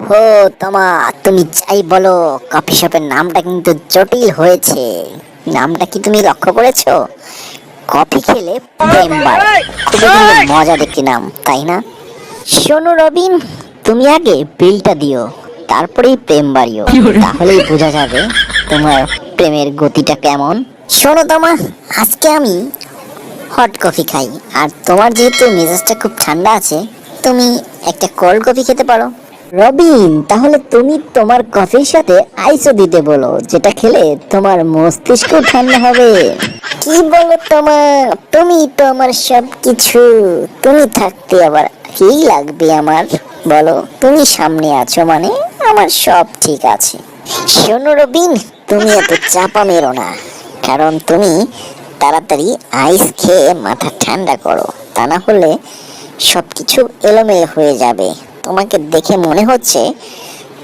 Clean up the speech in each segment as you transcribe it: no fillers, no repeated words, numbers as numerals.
হো তোমা, তুমি যাই বলো, কফি শপের নামটা কিন্তু জটিল হয়েছে। নামটা কি তুমি লক্ষ্য করেছো? কফি খেলে প্রেম বাড়ে। খুবই কিন্তু মজার একটি নাম, তাই না? শোনো রবিন, তুমি আগে বিলটা দিও, তারপরেই প্রেম বাড়িও। তাহলেই বোঝা যাবে তোমার প্রেমের গতিটা কেমন। শোনো তোমা, আজকে আমি হট কফি খাই, আর তোমার যেহেতু মেজাজটা খুব ঠান্ডা আছে, তুমি একটা কোল্ড কফি খেতে পারো। রবিন, তাহলে তুমি তোমার কফির সাথে আইসও দিতে বলো, যেটা খেলে তোমার মস্তিষ্ক ঠান্ডা হবে। কি বলো তোমার, তুমি তো আমার সব কিছু। তুমি থাকতে আবার কি লাগবে আমার, বলো? তুমি সামনে আছো মানে আমার সব ঠিক আছে। শোনো রবিন, তুমি এত চাপা মেরো না, কারণ তুমি তাড়াতাড়ি আইস খেয়ে মাথা ঠান্ডা করো, তা না হলে সবকিছু এলোমেলো হয়ে যাবে। তোমাকে দেখে মনে হচ্ছে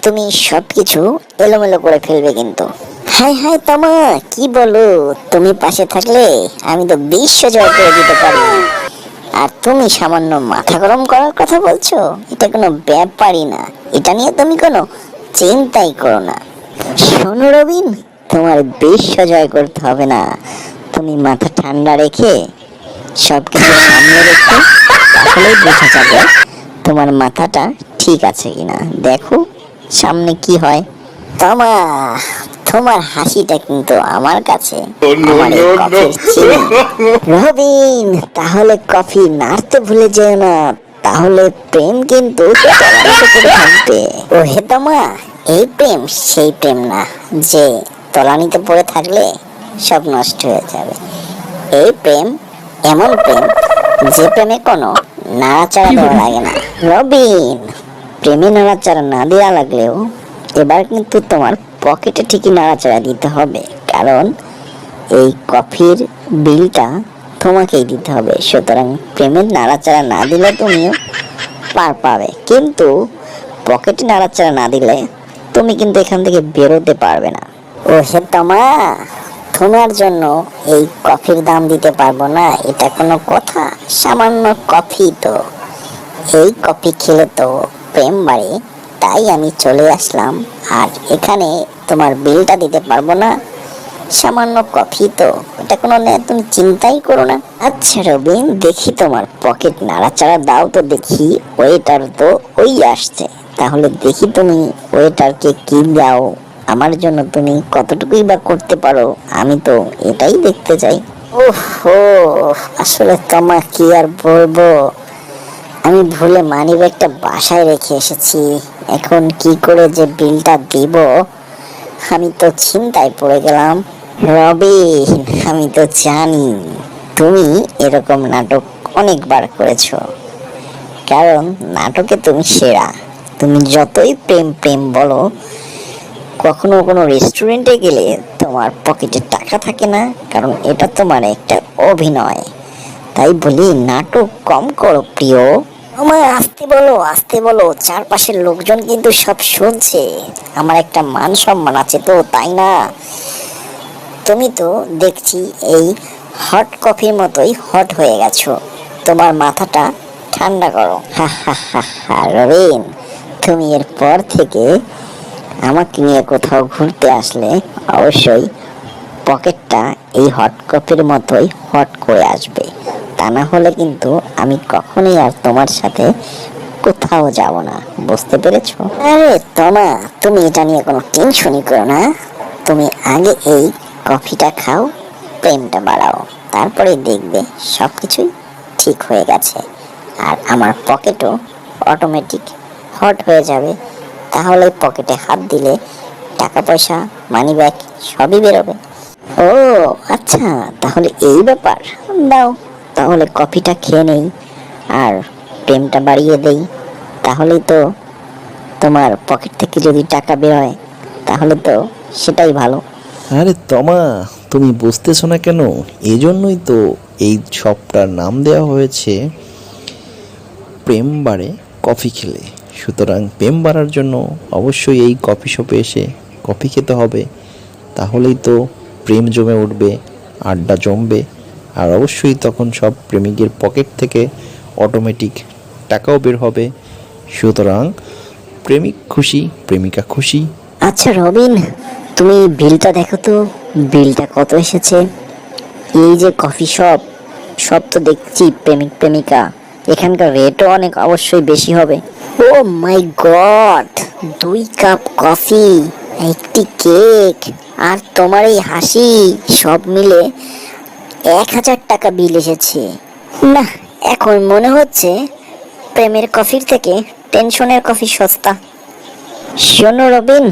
তুমি সবকিছু এলোমেলো করে ফেলবে কিন্তু। হাই হাই তোমা, কি বলো? তুমি পাশে থাকলে আমি তো বিশ্ব জয় করে দিতে পারি, আর তুমি সামান্য মাথা গরম করার কথা বলছো? এটা কোনো ব্যাপারই না, এটা নিয়ে তুমি কোনো চিন্তাই করো না। শোনো রবিন, তোমার বিশ্ব জয় করতে হবে না, তুমি মাথা ঠান্ডা রেখে সবকিছু সামনে রেখে তাহলেই বোঝা যাবে তোমার মাথাটা ঠিক আছে কিনা। দেখো সামনে কি হয়। তোমা, তোমার হাসিটা কিন্তু আমার কাছে আমার এই কফির চিনি। রবিন, তাহলে কফি নাড়তে ভুলে যেও না, তাহলে প্রেম কিন্তু তলানিতে পড়ে থাকবে। ও হে তোমা, এই প্রেম সেই প্রেম না যে তলানিতে পড়ে থাকলে সব নষ্ট হয়ে যাবে। এই প্রেম এমন প্রেম যে প্রেমে কোনো নাড়াচাড়া দেওয়া লাগে না। রবিন, প্রেমে নাড়াচাড়া না দেওয়া লাগলেও এবার কিন্তু তোমার পকেটে ঠিকই নাড়াচাড়া দিতে হবে, কারণ এই কফির বিলটা তোমাকেই দিতে হবে। সুতরাং প্রেমের নাড়াচাড়া না দিলে তুমিও পার পাবে, কিন্তু পকেটে নাড়াচাড়া না দিলে তুমি কিন্তু এখান থেকে বেরোতে পারবে না। ও হে তোমা, তোমার জন্য এই কফির দাম দিতে পারবো না, এটা কোনো কথা? সামান্য কফি তো, এই কফি খেলে তো প্রেম বাড়ে, তাই আমি চলে আসলাম। আর এখানে তোমার বিলটা দিতে পারবো না, সামান্য কফি তো, এটা কোনো তুমি চিন্তাই করো না। আচ্ছা রবিন, দেখি তোমার পকেট নাড়াচাড়া দাও তো দেখি। ওয়েটার তো ওই আসছে, তাহলে দেখি তুমি ওয়েটারকে কি দাও, আমার জন্য তুমি কতটুকুই বা করতে পারো, আমি তো এটাই দেখতে চাই। ওহো, আসলে তোমার কি আর বলবো, আমি ভুলে মানিব্যাগটা বাসায় রেখে এসেছি। এখন কি করে যে বিলটা দিব, আমি তো চিন্তায় পড়ে গেলাম। রবিন, আমি তো জানি তুমি এরকম নাটক অনেকবার করেছো, কারণ নাটকে তুমি সেরা। তুমি যতই প্রেম প্রেম বলো, কখনো কোনো রেস্টুরেন্টে গেলে তোমার পকেটে টাকা থাকে না, কারণ এটা তোমার একটা অভিনয়। তাই বলি নাটক কম করো প্রিয়। আমায় আসতে বলো, আসতে বলো, চারপাশের লোকজন কিন্তু সব শুনছে। আমার একটা মান সম্মান আছে তো, তাই না? তুমি তো দেখছি এই হট কফির মতোই হট হয়ে গেছো, তোমার মাথাটা ঠান্ডা করো। হা হা হা হা। রবিন, তুমি এর পর থেকে আমাকে নিয়ে কোথাও ঘুরতে আসলে অবশ্যই পকেটটা এই হট কফির মতোই হট করে আসবে, তা না হলে কিন্তু আমি কখনোই আর তোমার সাথে কোথাও যাব না, বুঝতে পেরেছো? আরে তোমা, তুমি এটা নিয়ে কোনো টেনশনই করো না, তুমি আগে এই কফিটা খাও, প্রেমটা বাড়াও, তারপরে দেখবে সবকিছুই ঠিক হয়ে গেছে, আর আমার পকেটও অটোমেটিক হট হয়ে যাবে। তাহলে পকেটে হাত দিলে টাকা পয়সা, মানি ব্যাগ সবই বেরোবে। ও আচ্ছা, তাহলে এই ব্যাপার। দাও, তাহলে কফিটা খেয়ে নেই আর প্রেমটা বাড়িয়ে দেই, তাহলেই তো তোমার পকেট থেকে যদি টাকা বেরোয় তাহলে তো সেটাই ভালো। আরে তমা, তুমি বুঝতেছো না কেন? এই জন্যই তো এই শপটার নাম দেওয়া হয়েছে প্রেম বাড়ে কফি খেলে। সুতরাং প্রেম বাড়ার জন্য অবশ্যই এই কফি শপে এসে কফি খেতে হবে, তাহলেই তো প্রেম জমে উঠবে, আড্ডা জমবে, আর অবশ্যই তখন সব প্রেমিকের পকেট থেকে অটোমেটিক টাকাও বের হবে। সুতরাং প্রেমিক খুশি, প্রেমিকা খুশি। আচ্ছা রবিন, তুমি বিলটা দেখো তো, বিলটা কত এসেছে? এই যে কফি শপ, সব তো দেখছি প্রেমিক প্রেমিকা, এখানকার রেটও অনেক অবশ্যই বেশি হবে। ও মাই গড, 2 কাপ কফি, একটি কেক, আর তোমার এই হাসি, সব মিলে 1000 টাকা বিল এসেছে। না, এখন মনে হচ্ছে প্রেমের কফির থেকে টেনশনের কফি সস্তা। শোনো রবিন,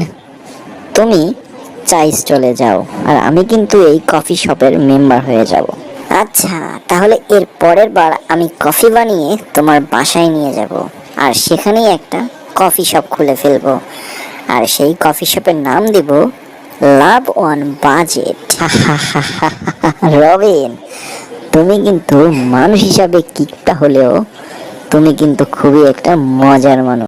তুমি চাইস চলে যাও, আর আমি কিন্তু এই কফি শপের মেম্বার হয়ে যাব। আচ্ছা, তাহলে এর পরের বার আমি কফি বানিয়ে তোমার বাসায় নিয়ে যাব, আর সেখানেই একটা কফি শপ খুলে ফেলবো, আর সেই কফি শপের নাম দেব লাভ অন বাজেট। রবিন, তুমি কিন্তু মানুষ হিসাবে কিকটা হলেও তুমি কিন্তু খুবই একটা মজার মানুষ।